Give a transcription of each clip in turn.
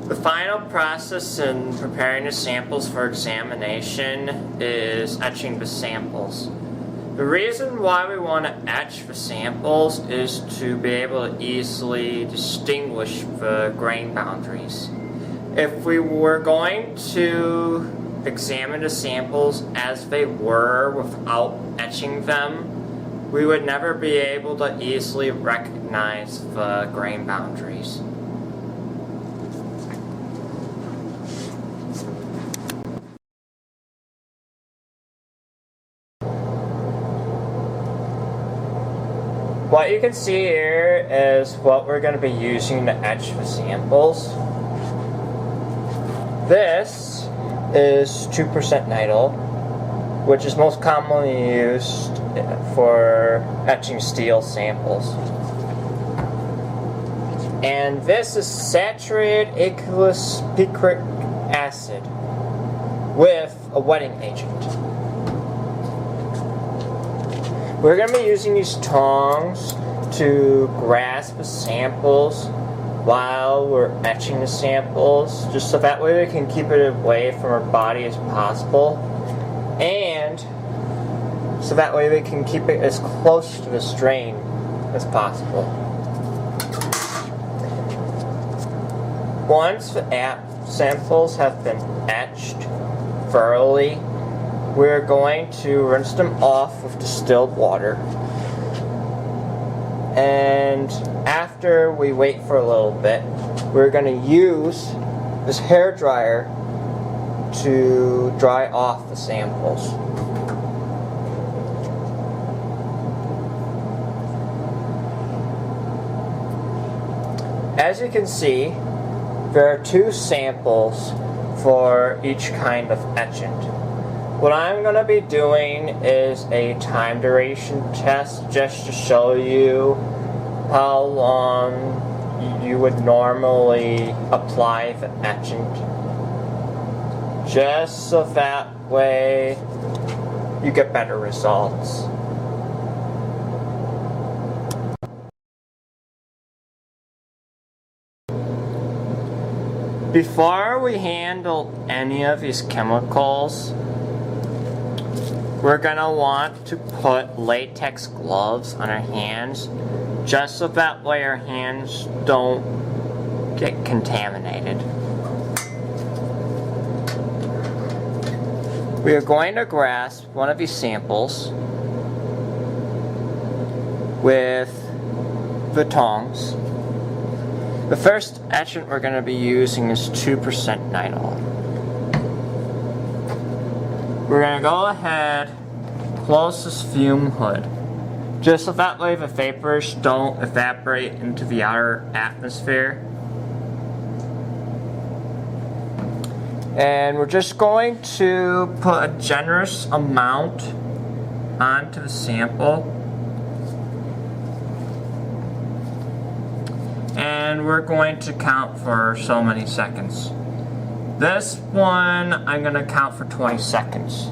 The final process in preparing the samples for examination is etching the samples. The reason why we want to etch the samples is to be able to easily distinguish the grain boundaries. If we were going to examine the samples as they were without etching them, we would never be able to easily recognize the grain boundaries. What you can see here is what we're going to be using to etch the samples. This is 2% nitrile, which is most commonly used for etching steel samples. And this is saturated aqueous picric acid with a wetting agent. We're going to be using these tongs to grasp the samples while we're etching the samples, just so that way we can keep it away from our body as possible, and so that way we can keep it as close to the strain as possible. Once the samples have been etched thoroughly, we're going to rinse them off with distilled water, and after we wait for a little bit, we're going to use this hair dryer to dry off the samples. As you can see, there are 2 samples for each kind of etchant. What I'm going to be doing is a time duration test just to show you how long you would normally apply the etchant, just so that way you get better results. Before we handle any of these chemicals, we're going to want to put latex gloves on our hands, just so that way our hands don't get contaminated. We are going to grasp one of these samples with the tongs. The first etchant we're going to be using is 2% nitrile. We're going to go ahead, close this fume hood, just so that way the vapors don't evaporate into the outer atmosphere. And we're just going to put a generous amount onto the sample. And we're going to count for so many seconds. This one, I'm going to count for 20 seconds.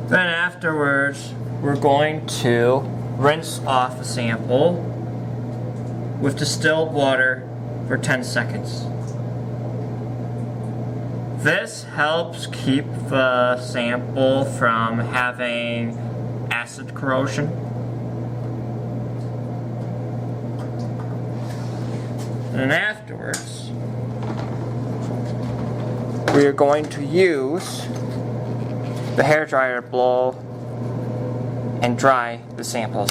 Then afterwards, we're going to rinse off the sample with distilled water for 10 seconds. This helps keep the sample from having acid corrosion. And afterwards, we are going to use the hair dryer to blow and dry the samples.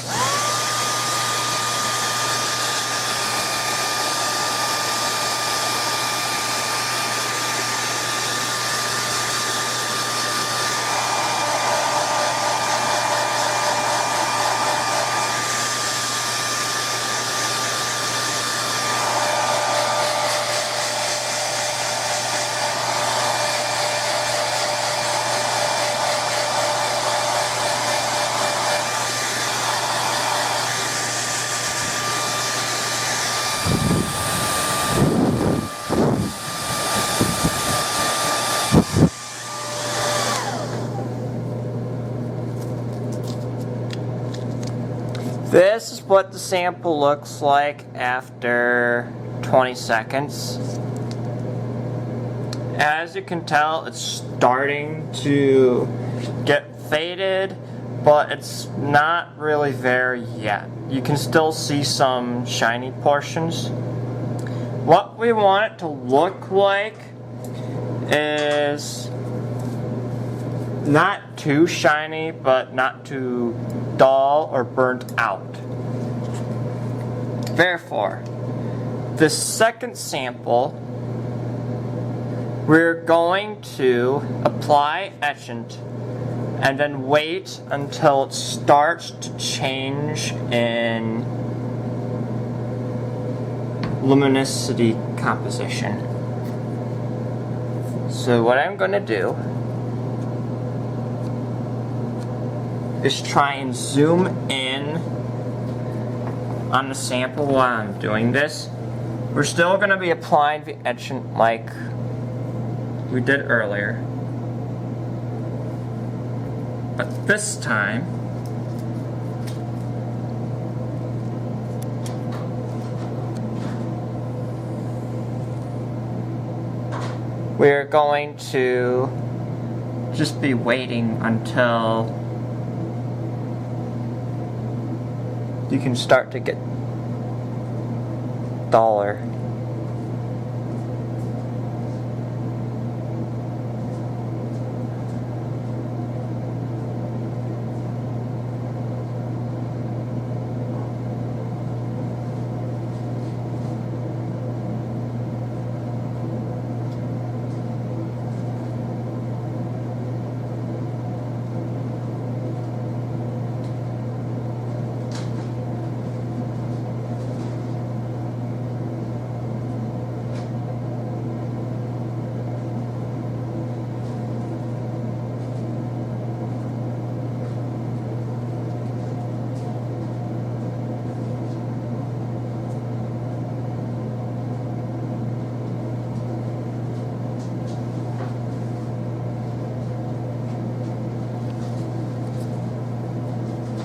what the sample looks like after 20 seconds. As you can tell, it's starting to get faded, but it's not really there yet. You can still see some shiny portions. What we want it to look like is not too shiny, but not too dull or burnt out. Therefore, the second sample, we're going to apply etchant and then wait until it starts to change in luminosity composition. So what I'm going to do is try and zoom in on the sample while I'm doing this. We're still going to be applying the etchant like we did earlier, but this time we're going to just be waiting until you can start to get duller.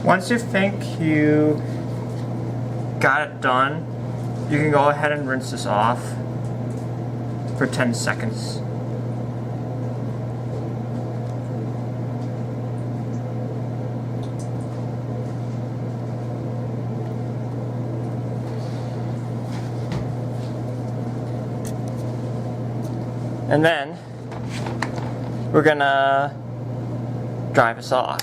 Once you think you got it done, you can go ahead and rinse this off for 10 seconds. And then we're gonna dry this off.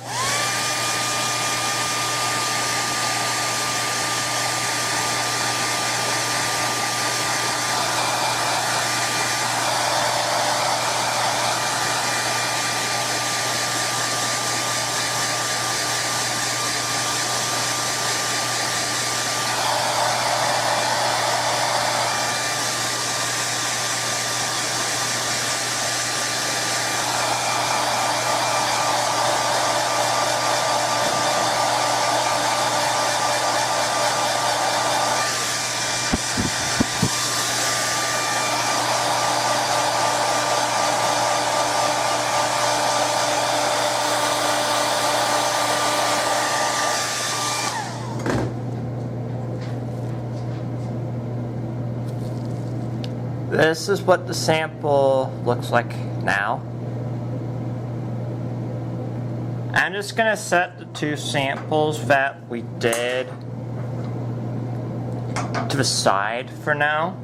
This is what the sample looks like now. I'm just going to set the two samples that we did to the side for now.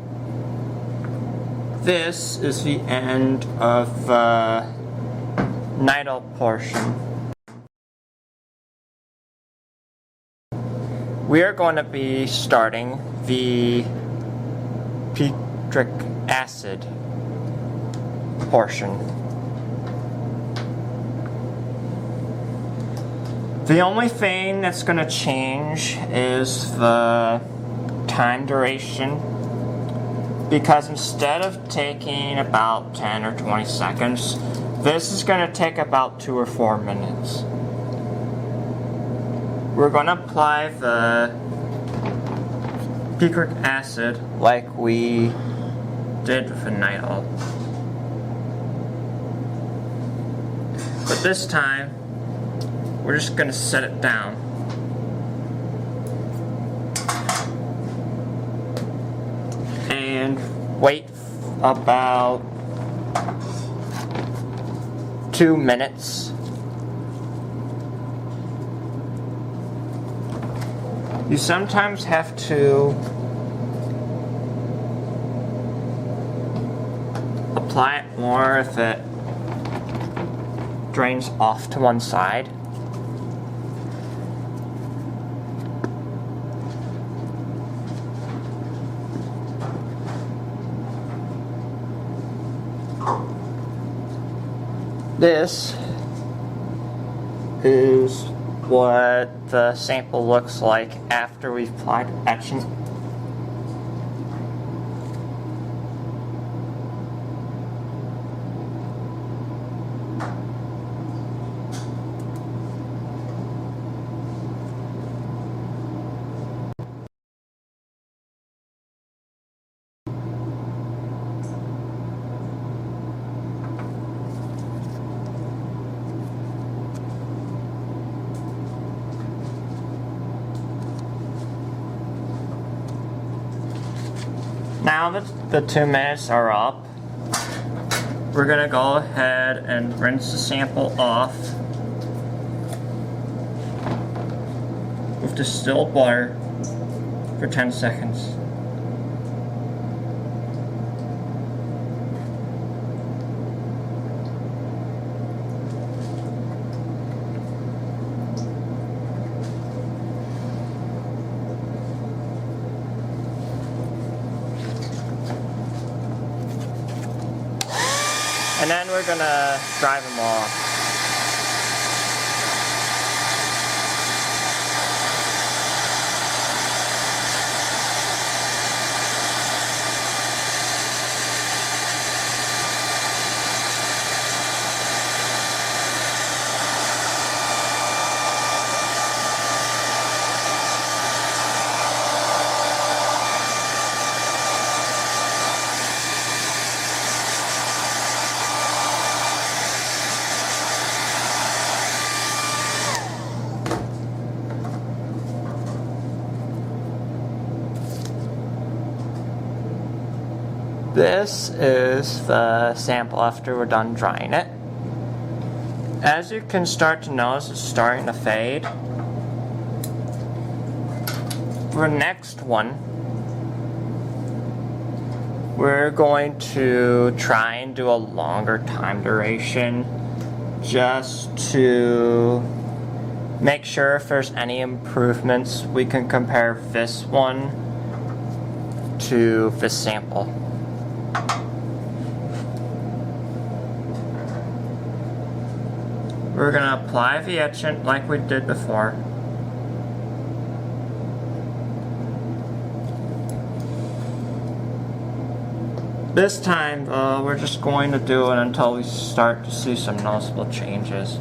This is the end of the nidal portion. We are going to be starting the citric acid portion. The only thing that's going to change is the time duration, because instead of taking about 10 or 20 seconds, this is going to take about 2 or 4 minutes. We're going to apply the citric acid like we did with the nitol. But this time, we're just going to set it down. wait about 2 minutes. You sometimes have to apply it more if it drains off to one side. This is what the sample looks like after we've applied etching. Now that the 2 minutes are up, we're gonna go ahead and rinse the sample off with distilled water for 10 seconds. And then we're gonna dry them off. This is the sample after we're done drying it. As you can start to notice, it's starting to fade. For the next one, we're going to try and do a longer time duration just to make sure if there's any improvements, we can compare this one to this sample. We're going to apply the etchant like we did before. This time, we're just going to do it until we start to see some noticeable changes.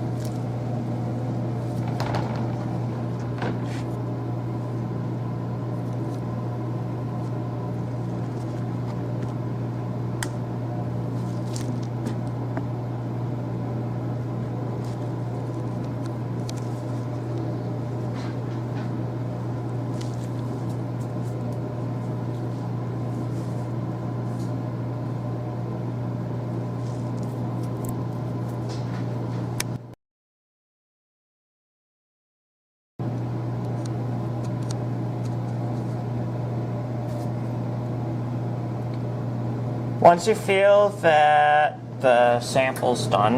Once you feel that the sample's done,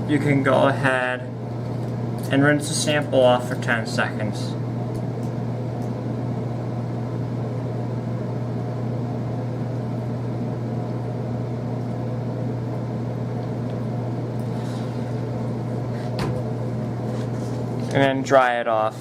you can go ahead and rinse the sample off for 10 seconds. And then dry it off.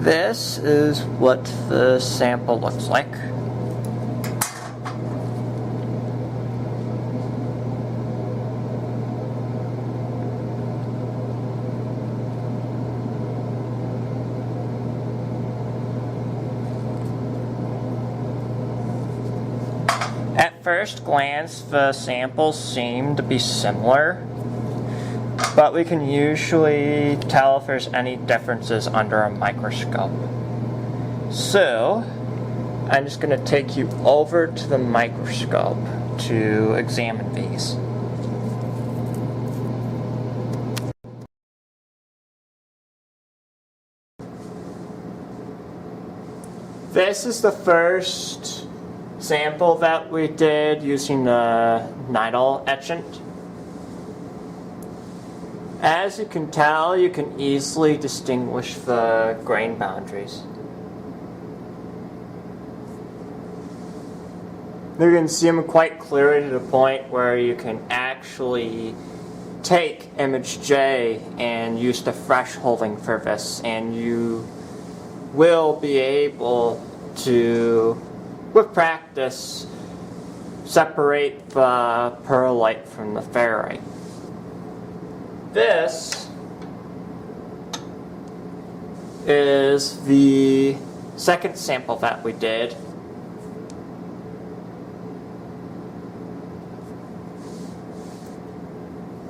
This is what the sample looks like. At first glance, the samples seem to be similar, but we can usually tell if there's any differences under a microscope. So, I'm just going to take you over to the microscope to examine these. This is the first sample that we did using the nitrile etchant. As you can tell, you can easily distinguish the grain boundaries. You can see them quite clearly to the point where you can actually take image J and use the thresholding for this, and you will be able to, with practice, separate the perlite from the ferrite. This is the second sample that we did.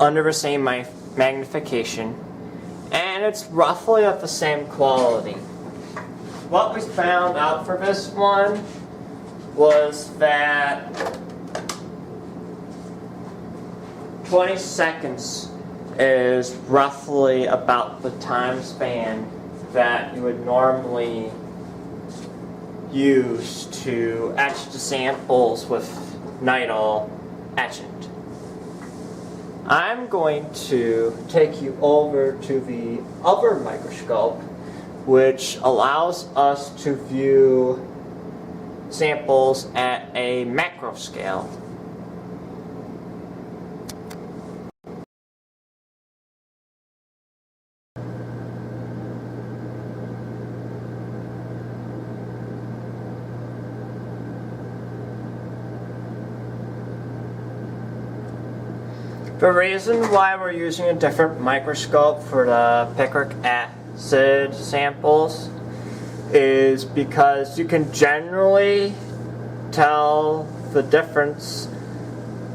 Under the same magnification, and it's roughly of the same quality. What we found out for this one was that 20 seconds is roughly about the time span that you would normally use to etch the samples with nitrile etchant. I'm going to take you over to the other microscope, which allows us to view samples at a macro scale. The reason why we're using a different microscope for the picric acid samples is because you can generally tell the difference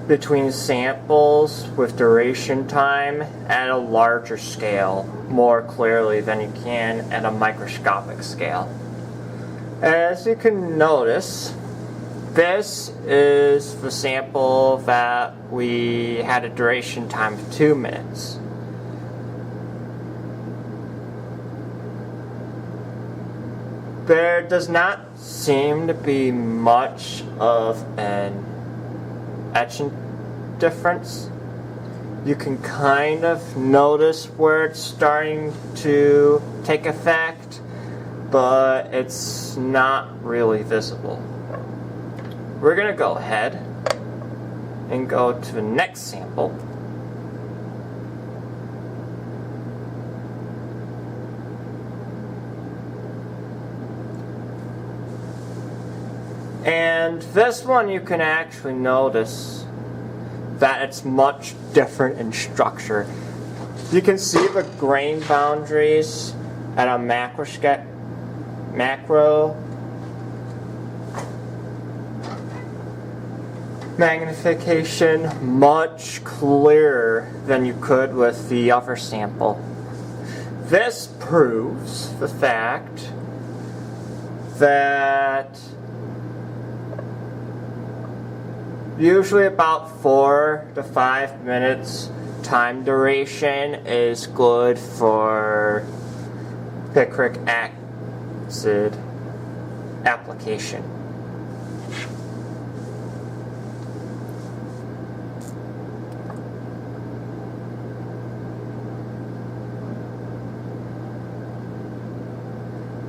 between samples with duration time at a larger scale more clearly than you can at a microscopic scale. As you can notice, this is the sample that we had a duration time of 2 minutes. There does not seem to be much of an etching difference. You can kind of notice where it's starting to take effect, but it's not really visible. We're going to go ahead and go to the next sample. And this one you can actually notice that it's much different in structure. You can see the grain boundaries at a macro magnification much clearer than you could with the other sample. This proves the fact that usually about 4 to 5 minutes time duration is good for picric acid application.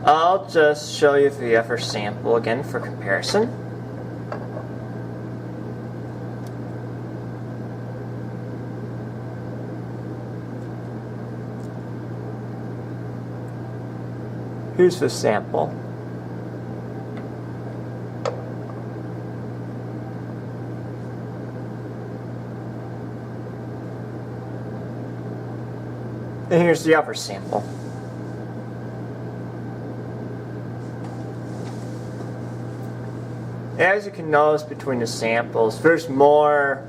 I'll just show you the other sample again for comparison. Here's the sample. And here's the other sample. As you can notice between the samples, there's more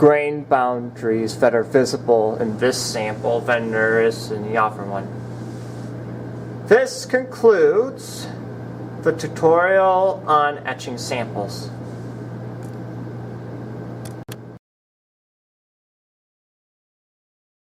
grain boundaries that are visible in this sample than there is in the other one. This concludes the tutorial on etching samples.